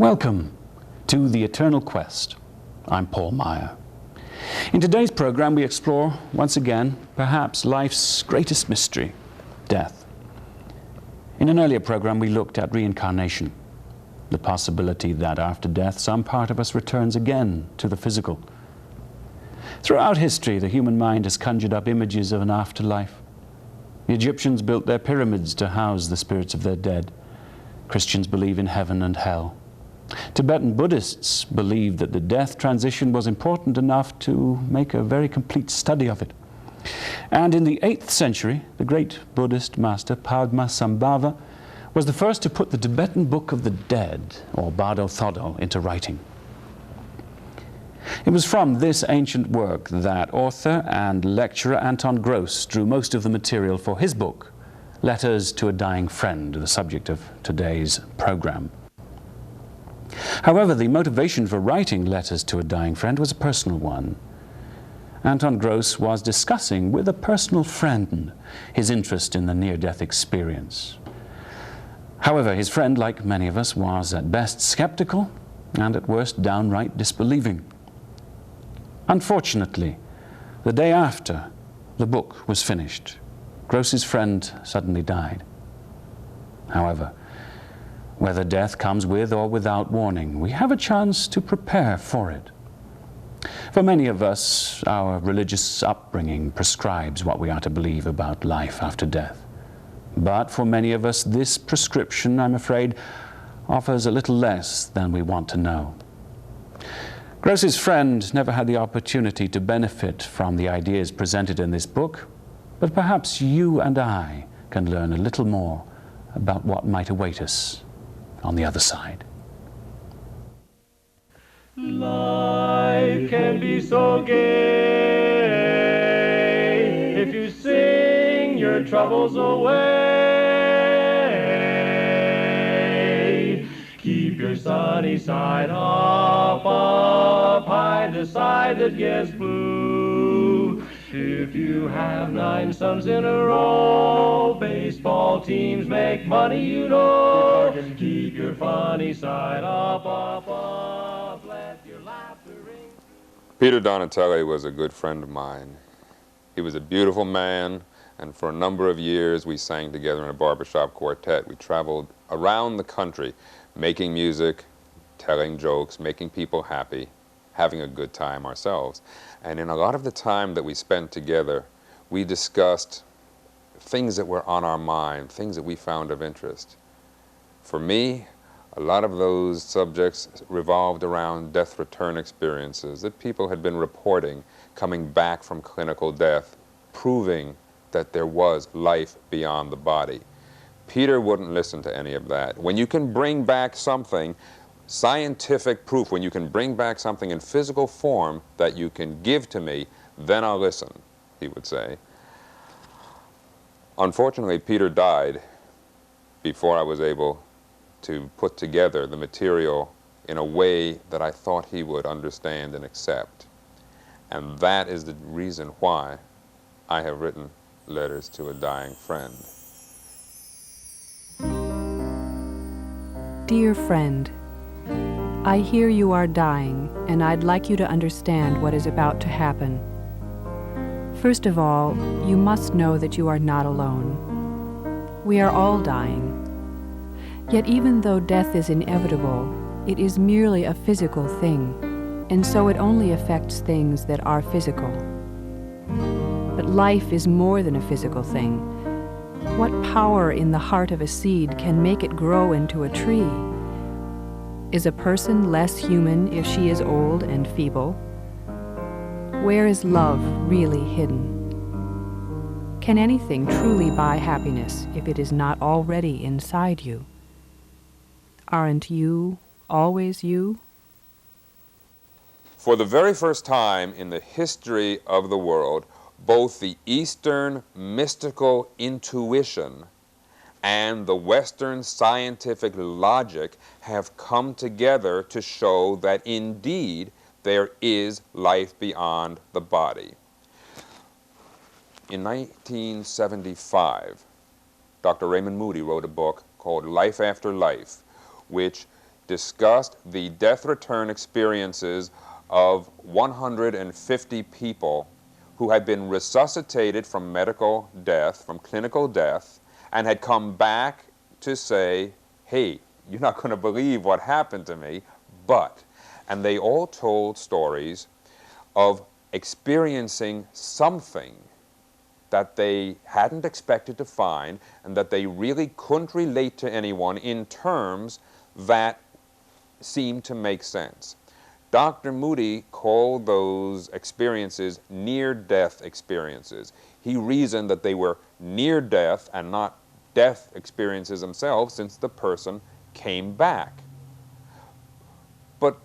Welcome to The Eternal Quest. I'm Paul Meyer. In today's program, we explore, once again, perhaps life's greatest mystery, death. In an earlier program, we looked at reincarnation, the possibility that after death, some part of us returns again to the physical. Throughout history, the human mind has conjured up images of an afterlife. The Egyptians built their pyramids to house the spirits of their dead. Christians believe in heaven and hell. Tibetan Buddhists believed that the death transition was important enough to make a very complete study of it. And in the 8th century, the great Buddhist master Padmasambhava was the first to put the Tibetan Book of the Dead, or Bardo into writing. It was from this ancient work that author and lecturer Anton Grosz drew most of the material for his book, Letters to a Dying Friend, the subject of today's program. However, the motivation for writing Letters to a Dying Friend was a personal one. Anton Grosz was discussing with a personal friend his interest in the near-death experience. However, his friend, like many of us, was at best skeptical and at worst downright disbelieving. Unfortunately, the day after the book was finished, Grosz's friend suddenly died. However, whether death comes with or without warning, we have a chance to prepare for it. For many of us, our religious upbringing prescribes what we are to believe about life after death. But for many of us, this prescription, I'm afraid, offers a little less than we want to know. Grosz's friend never had the opportunity to benefit from the ideas presented in this book, but perhaps you and I can learn a little more about what might await us on the other side. Life can be so gay if you sing your troubles away. Keep your sunny side up, hide the side that gets blue. If you have 9 suns in a row, baseball teams make money, you know. Keep your funny side up, let your laughter ring. Peter Donatelli was a good friend of mine. He was a beautiful man, and for a number of years we sang together in a barbershop quartet. We traveled around the country making music, telling jokes, making people happy, having a good time ourselves. And in a lot of the time that we spent together, we discussed things that were on our mind, things that we found of interest. For me, a lot of those subjects revolved around death return experiences that people had been reporting coming back from clinical death, proving that there was life beyond the body. Peter wouldn't listen to any of that. When you can bring back something, scientific proof, when you can bring back something in physical form that you can give to me, then I'll listen, he would say. Unfortunately, Peter died before I was able to put together the material in a way that I thought he would understand and accept. And that is the reason why I have written Letters to a Dying Friend. Dear friend, I hear you are dying, and I'd like you to understand what is about to happen. First of all, you must know that you are not alone. We are all dying. Yet even though death is inevitable, it is merely a physical thing, and so it only affects things that are physical. But life is more than a physical thing. What power in the heart of a seed can make it grow into a tree? Is a person less human if she is old and feeble? Where is love really hidden? Can anything truly buy happiness if it is not already inside you? Aren't you always you? For the very first time in the history of the world, both the Eastern mystical intuition and the Western scientific logic have come together to show that indeed there is life beyond the body. In 1975, Dr. Raymond Moody wrote a book called Life After Life, which discussed the death return experiences of 150 people who had been resuscitated from medical death, from clinical death, and had come back to say, hey, you're not going to believe what happened to me, but. And they all told stories of experiencing something that they hadn't expected to find and that they really couldn't relate to anyone in terms that seemed to make sense. Dr. Moody called those experiences near-death experiences. He reasoned that they were near death and not death experiences themselves, since the person came back. But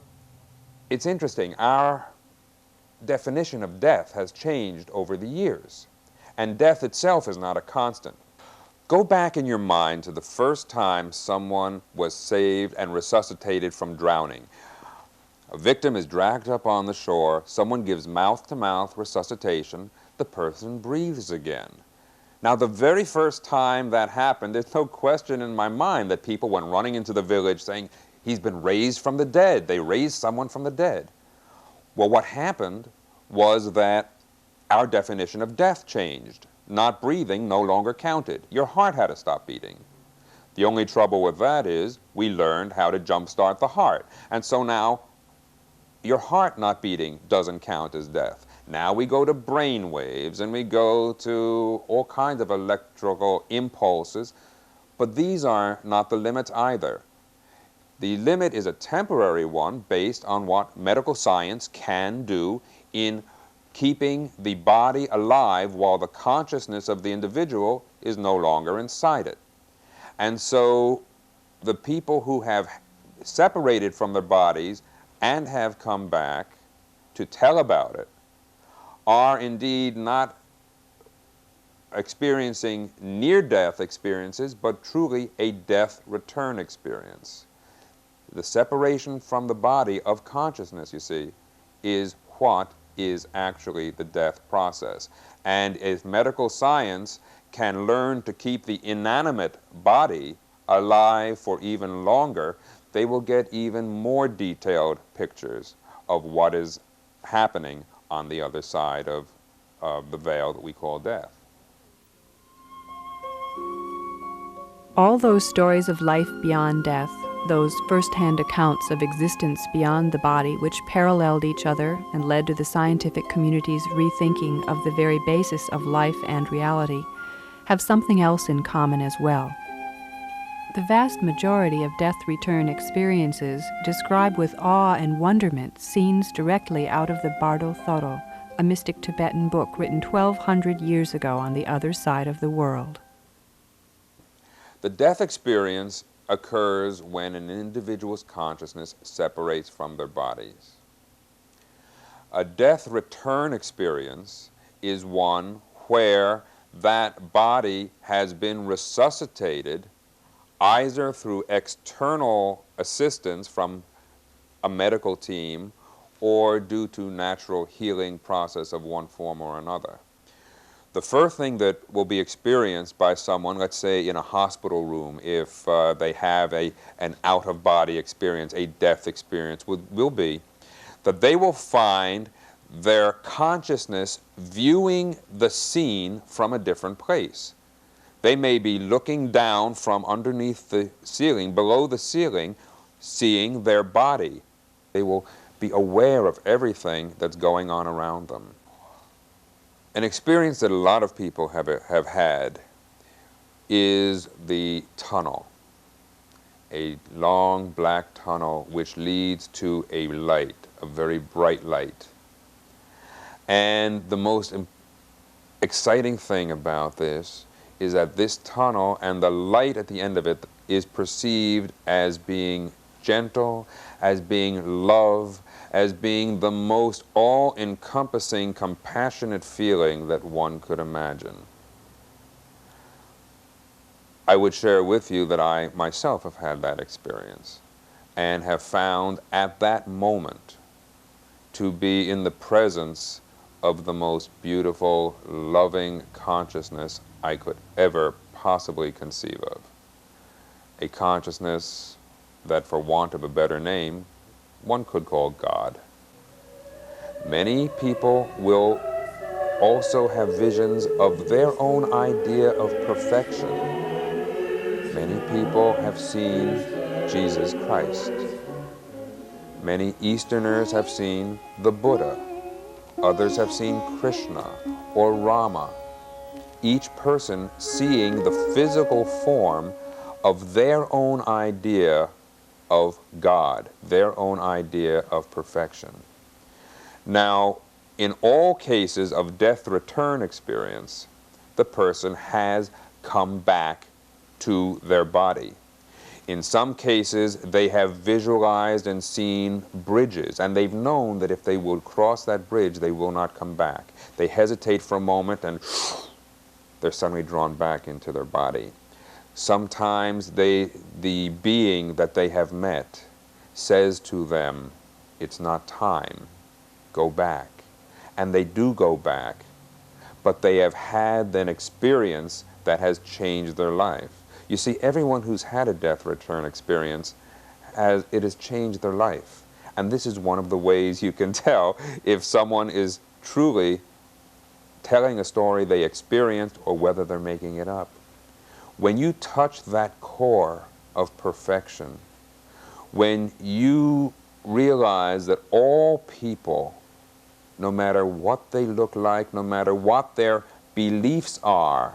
it's interesting, our definition of death has changed over the years, and death itself is not a constant. Go back in your mind to the first time someone was saved and resuscitated from drowning. A victim is dragged up on the shore, someone gives mouth-to-mouth resuscitation, the person breathes again. Now, the very first time that happened, there's no question in my mind that people went running into the village saying, he's been raised from the dead. They raised someone from the dead. Well, what happened was that our definition of death changed. Not breathing no longer counted. Your heart had to stop beating. The only trouble with that is we learned how to jumpstart the heart. And so now your heart not beating doesn't count as death. Now we go to brain waves and we go to all kinds of electrical impulses, but these are not the limits either. The limit is a temporary one based on what medical science can do in keeping the body alive while the consciousness of the individual is no longer inside it. And so the people who have separated from their bodies and have come back to tell about it are indeed not experiencing near-death experiences, but truly a death return experience. The separation from the body of consciousness, you see, is what is actually the death process. And if medical science can learn to keep the inanimate body alive for even longer, they will get even more detailed pictures of what is happening on the other side of the veil that we call death. All those stories of life beyond death, those first-hand accounts of existence beyond the body which paralleled each other and led to the scientific community's rethinking of the very basis of life and reality, have something else in common as well. The vast majority of death return experiences describe with awe and wonderment scenes directly out of the Bardo, a mystic Tibetan book written 1,200 years ago on the other side of the world. The death experience occurs when an individual's consciousness separates from their bodies. A death return experience is one where that body has been resuscitated either through external assistance from a medical team or due to natural healing process of one form or another. The first thing that will be experienced by someone, let's say in a hospital room, if they have an out-of-body experience, a death experience, will be that they will find their consciousness viewing the scene from a different place. They may be looking down from underneath the ceiling, below the ceiling, seeing their body. They will be aware of everything that's going on around them. An experience that a lot of people have had is the tunnel, a long black tunnel which leads to a light, a very bright light. And the most exciting thing about this is that this tunnel and the light at the end of it is perceived as being gentle, as being love, as being the most all-encompassing, compassionate feeling that one could imagine. I would share with you that I myself have had that experience and have found at that moment to be in the presence of the most beautiful, loving consciousness I could ever possibly conceive of. A consciousness that, for want of a better name, one could call God. Many people will also have visions of their own idea of perfection. Many people have seen Jesus Christ. Many Easterners have seen the Buddha. Others have seen Krishna or Rama. Each person seeing the physical form of their own idea of God, their own idea of perfection. Now, in all cases of death return experience, the person has come back to their body. In some cases, they have visualized and seen bridges, and they've known that if they will cross that bridge, they will not come back. They hesitate for a moment, and they're suddenly drawn back into their body. Sometimes the being that they have met says to them, "It's not time, go back." And they do go back, but they have had an experience that has changed their life. You see, everyone who's had a death return experience, it has changed their life. And this is one of the ways you can tell if someone is truly telling a story they experienced or whether they're making it up. When you touch that core of perfection, when you realize that all people, no matter what they look like, no matter what their beliefs are,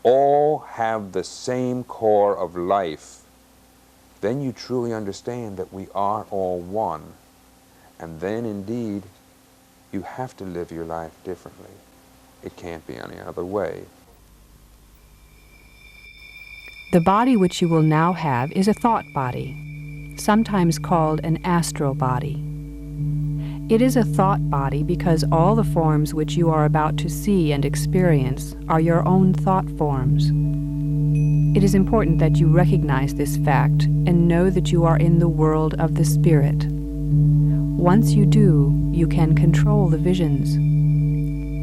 all have the same core of life, then you truly understand that we are all one. And then indeed, you have to live your life differently. It can't be any other way. The body which you will now have is a thought body, sometimes called an astral body. It is a thought body because all the forms which you are about to see and experience are your own thought forms. It is important that you recognize this fact and know that you are in the world of the spirit. Once you do, you can control the visions.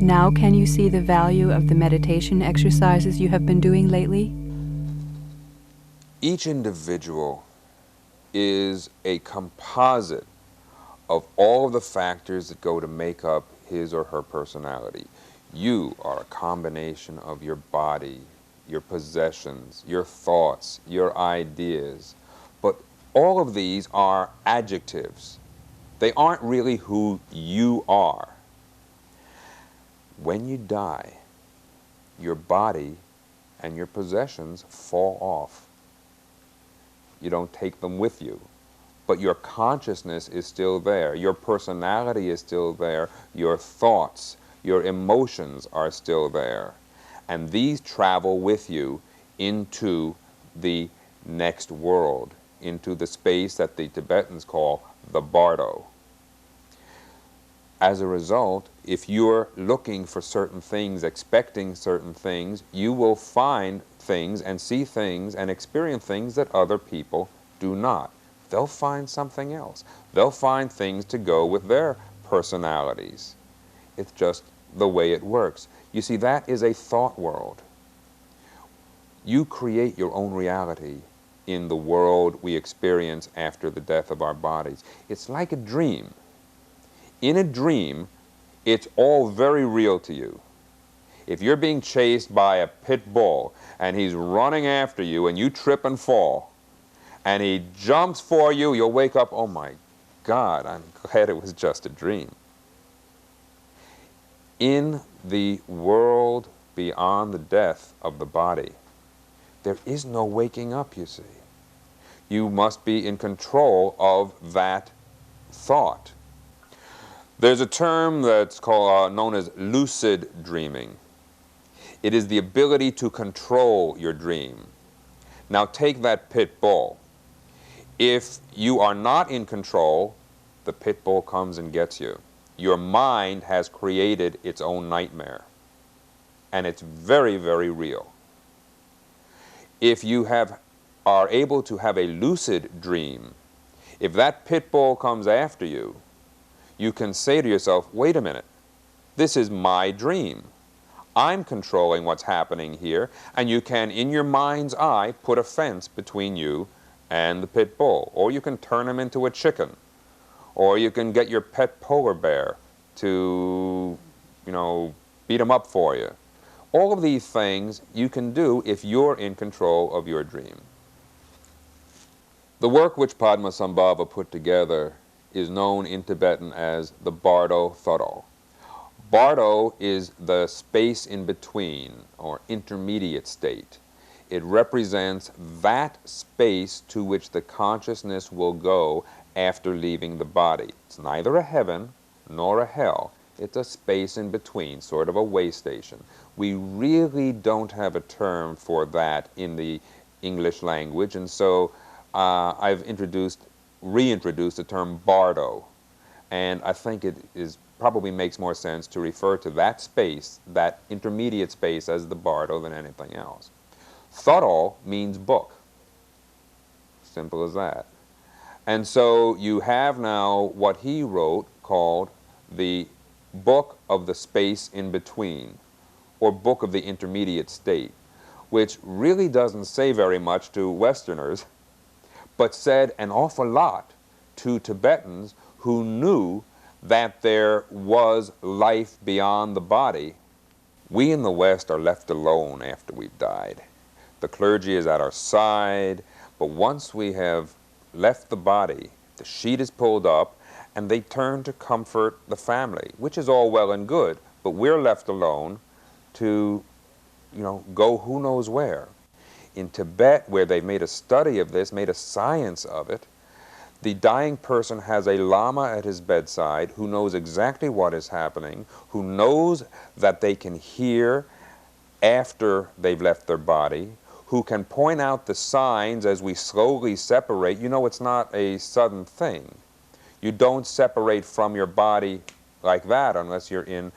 Now can you see the value of the meditation exercises you have been doing lately? Each individual is a composite of all of the factors that go to make up his or her personality. You are a combination of your body, your possessions, your thoughts, your ideas. But all of these are adjectives. They aren't really who you are. When you die, your body and your possessions fall off. You don't take them with you. But your consciousness is still there. Your personality is still there. Your thoughts, your emotions are still there. And these travel with you into the next world, into the space that the Tibetans call the Bardo. As a result, if you're looking for certain things, expecting certain things, you will find things and see things and experience things that other people do not. They'll find something else. They'll find things to go with their personalities. It's just the way it works. You see, that is a thought world. You create your own reality in the world we experience after the death of our bodies. It's like a dream. In a dream, it's all very real to you. If you're being chased by a pit bull and he's running after you and you trip and fall, and he jumps for you, you'll wake up, oh my God, I'm glad it was just a dream. In the world beyond the death of the body, there is no waking up, you see. You must be in control of that thought. There's a term that's known as lucid dreaming. It is the ability to control your dream. Now take that pit bull. If you are not in control, the pit bull comes and gets you. Your mind has created its own nightmare. And it's very, very real. If you are able to have a lucid dream, if that pit bull comes after you, you can say to yourself, wait a minute, this is my dream. I'm controlling what's happening here, and you can, in your mind's eye, put a fence between you and the pit bull. Or you can turn him into a chicken. Or you can get your pet polar bear to, beat him up for you. All of these things you can do if you're in control of your dream. The work which Padmasambhava put together is known in Tibetan as the Bardo Thodo. Bardo is the space in between, or intermediate state. It represents that space to which the consciousness will go after leaving the body. It's neither a heaven nor a hell. It's a space in between, sort of a way station. We really don't have a term for that in the English language, and so I've reintroduced the term Bardo, and I think it probably makes more sense to refer to that space, that intermediate space, as the Bardo than anything else. Thodo means book. Simple as that. And so you have now what he wrote called the Book of the Space in Between, or Book of the Intermediate State, which really doesn't say very much to Westerners, but said an awful lot to Tibetans who knew that there was life beyond the body. We in the West are left alone after we've died. The clergy is at our side, but once we have left the body, the sheet is pulled up, and they turn to comfort the family, which is all well and good, but we're left alone to, go who knows where. In Tibet, where they've made a study of this, made a science of it, the dying person has a lama at his bedside who knows exactly what is happening, who knows that they can hear after they've left their body, who can point out the signs as we slowly separate. It's not a sudden thing. You don't separate from your body like that unless you're in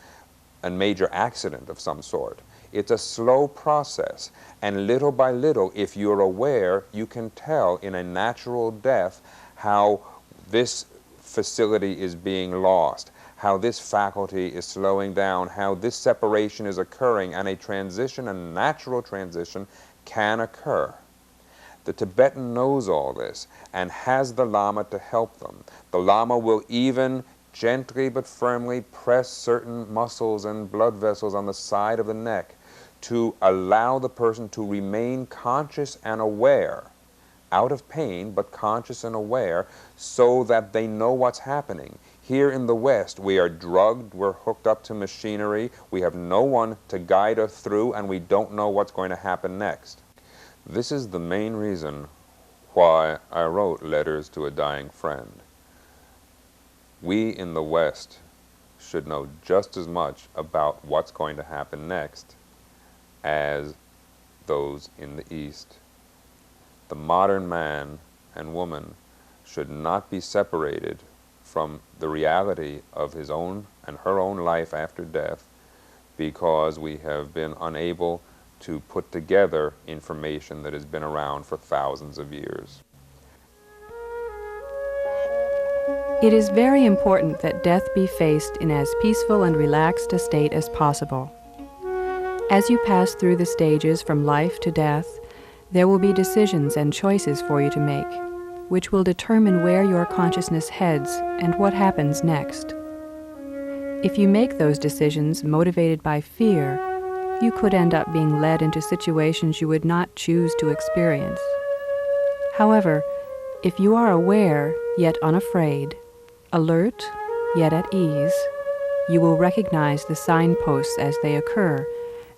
a major accident of some sort. It's a slow process, and little by little, if you're aware, you can tell in a natural death how this facility is being lost, how this faculty is slowing down, how this separation is occurring, and a natural transition can occur. The Tibetan knows all this and has the Lama to help them. The Lama will even gently but firmly press certain muscles and blood vessels on the side of the neck to allow the person to remain conscious and aware, out of pain, but conscious and aware, so that they know what's happening. Here in the West, we are drugged, we're hooked up to machinery, we have no one to guide us through, and we don't know what's going to happen next. This is the main reason why I wrote Letters to a Dying Friend. We in the West should know just as much about what's going to happen next as those in the East. The modern man and woman should not be separated from the reality of his own and her own life after death because we have been unable to put together information that has been around for thousands of years. It is very important that death be faced in as peaceful and relaxed a state as possible. As you pass through the stages from life to death, there will be decisions and choices for you to make, which will determine where your consciousness heads and what happens next. If you make those decisions motivated by fear, you could end up being led into situations you would not choose to experience. However, if you are aware yet unafraid, alert yet at ease, you will recognize the signposts as they occur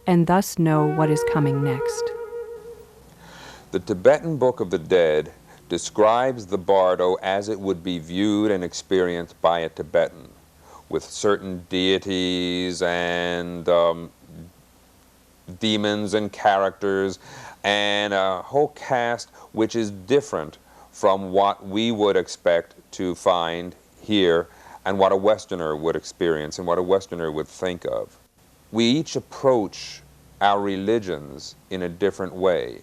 and thus know what is coming next. The Tibetan Book of the Dead describes the Bardo as it would be viewed and experienced by a Tibetan, with certain deities and demons and characters and a whole cast which is different from what we would expect to find here and what a Westerner would experience and what a Westerner would think of. We each approach our religions in a different way,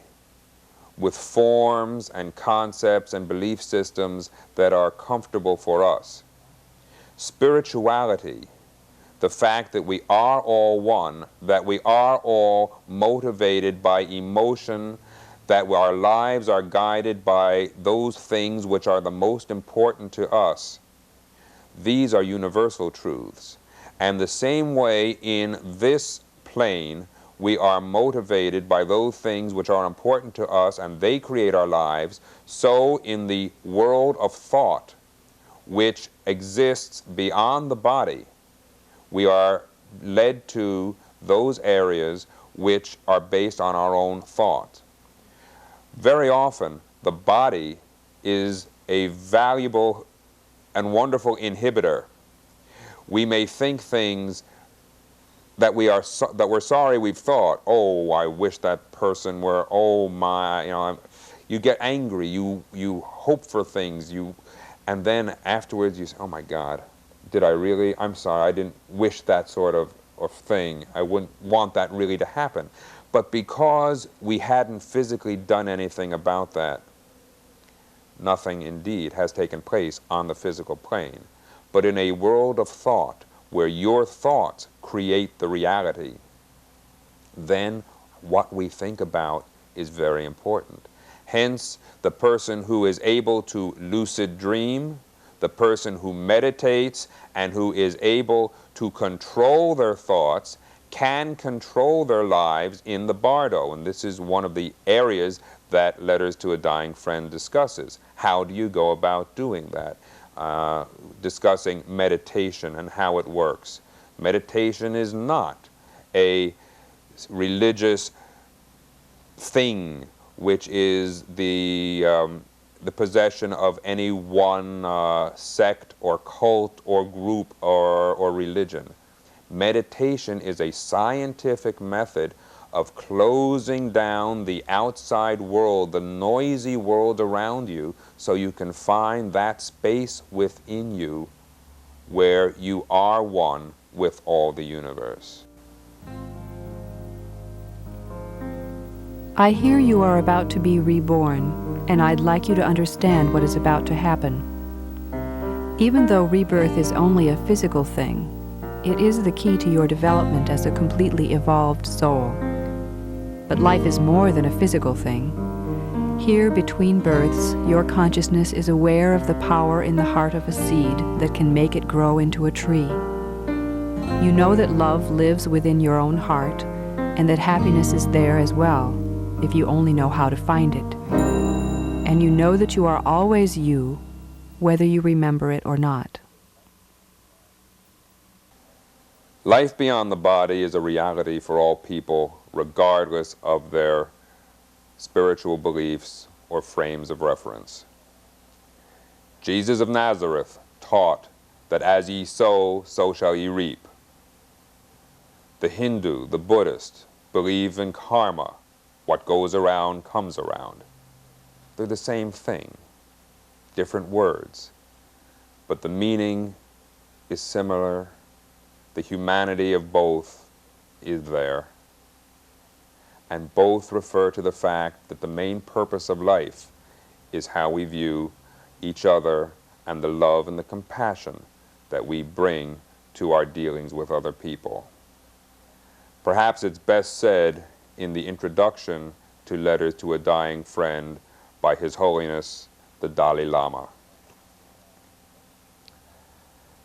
with forms and concepts and belief systems that are comfortable for us. Spirituality, the fact that we are all one, that we are all motivated by emotion that our lives are guided by those things which are the most important to us. These are universal truths. And the same way in this plane, we are motivated by those things which are important to us and they create our lives, so in the world of thought, which exists beyond the body, we are led to those areas which are based on our own thought. Very often, the body is a valuable and wonderful inhibitor. We may think things that we're sorry we've thought. Oh, I wish that person were, oh my, you get angry, you hope for things, and then afterwards you say, oh my God, did I really? I'm sorry, I didn't wish that sort of thing. I wouldn't want that really to happen. But because we hadn't physically done anything about that, nothing indeed has taken place on the physical plane. But in a world of thought, where your thoughts create the reality, then what we think about is very important. Hence, the person who is able to lucid dream, the person who meditates and who is able to control their thoughts can control their lives in the Bardo. And this is one of the areas that Letters to a Dying Friend discusses. How do you go about doing that? Discussing meditation and how it works. Meditation is not a religious thing which is the possession of any one sect or cult or group or religion. Meditation is a scientific method of closing down the outside world, the noisy world around you, so you can find that space within you where you are one with all the universe. I hear you are about to be reborn, and I'd like you to understand what is about to happen. Even though rebirth is only a physical thing, it is the key to your development as a completely evolved soul. But life is more than a physical thing. Here, between births, your consciousness is aware of the power in the heart of a seed that can make it grow into a tree. You know that love lives within your own heart, and that happiness is there as well, if you only know how to find it. And you know that you are always you, whether you remember it or not. Life beyond the body is a reality for all people, regardless of their spiritual beliefs or frames of reference. Jesus of Nazareth taught that as ye sow, so shall ye reap. The Hindu, the Buddhist, believe in karma. What goes around comes around. They're the same thing, different words, but the meaning is similar. The humanity of both is there. And both refer to the fact that the main purpose of life is how we view each other and the love and the compassion that we bring to our dealings with other people. Perhaps it's best said in the introduction to Letters to a Dying Friend by His Holiness the Dalai Lama.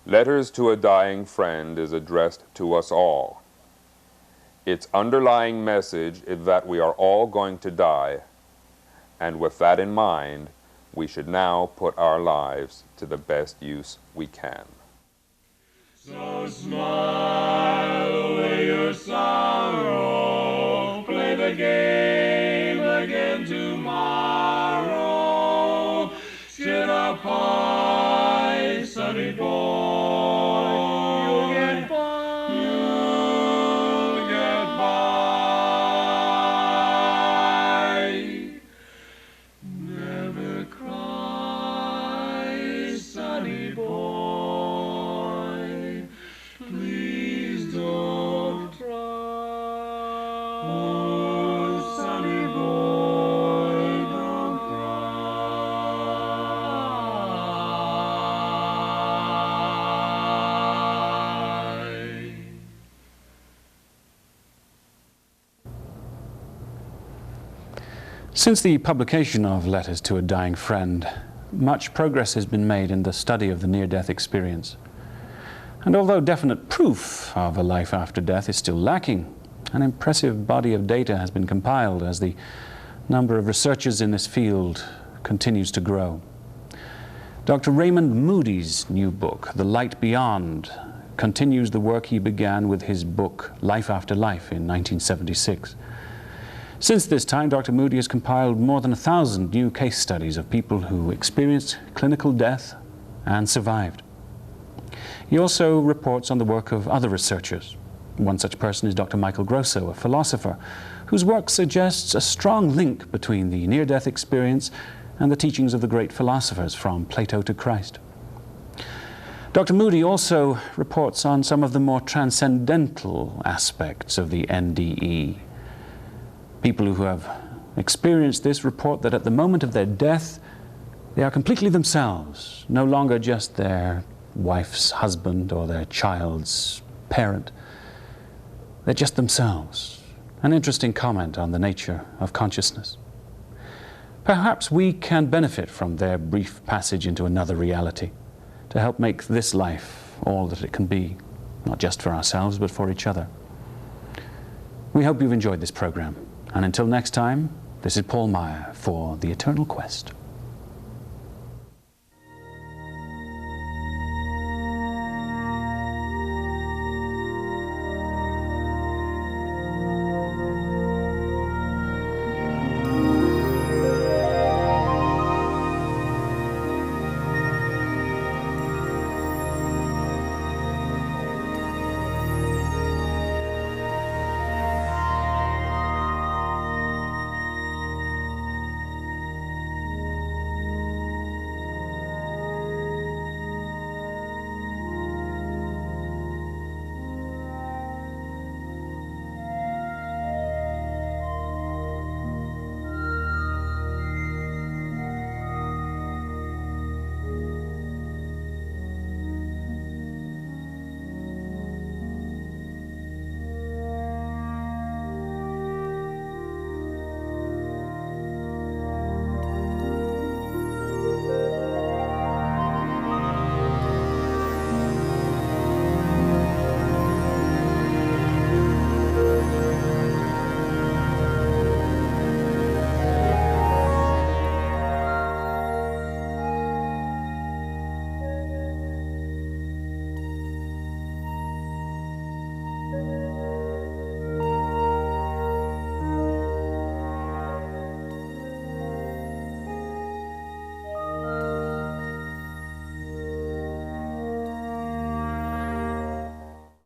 Letters to a Dying Friend is addressed to us all. Its underlying message is that we are all going to die, and with that in mind, we should now put our lives to the best use we can. So smile away your sorrow, play the game again tomorrow. Sit up high, sunny boy, you'll get by. You'll get by. Never cry, sunny boy. Please don't try. Oh, Since the publication of Letters to a Dying Friend, much progress has been made in the study of the near-death experience. And although definite proof of a life after death is still lacking, an impressive body of data has been compiled as the number of researchers in this field continues to grow. Dr. Raymond Moody's new book, The Light Beyond, continues the work he began with his book, Life After Life, in 1976. Since this time, Dr. Moody has compiled more than 1,000 new case studies of people who experienced clinical death and survived. He also reports on the work of other researchers. One such person is Dr. Max Grosz, a philosopher, whose work suggests a strong link between the near-death experience and the teachings of the great philosophers from Plato to Christ. Dr. Moody also reports on some of the more transcendental aspects of the NDE. People who have experienced this report that at the moment of their death, they are completely themselves, no longer just their wife's husband or their child's parent. They're just themselves. An interesting comment on the nature of consciousness. Perhaps we can benefit from their brief passage into another reality to help make this life all that it can be, not just for ourselves, but for each other. We hope you've enjoyed this program. And until next time, this is Paul Meyer for The Eternal Quest.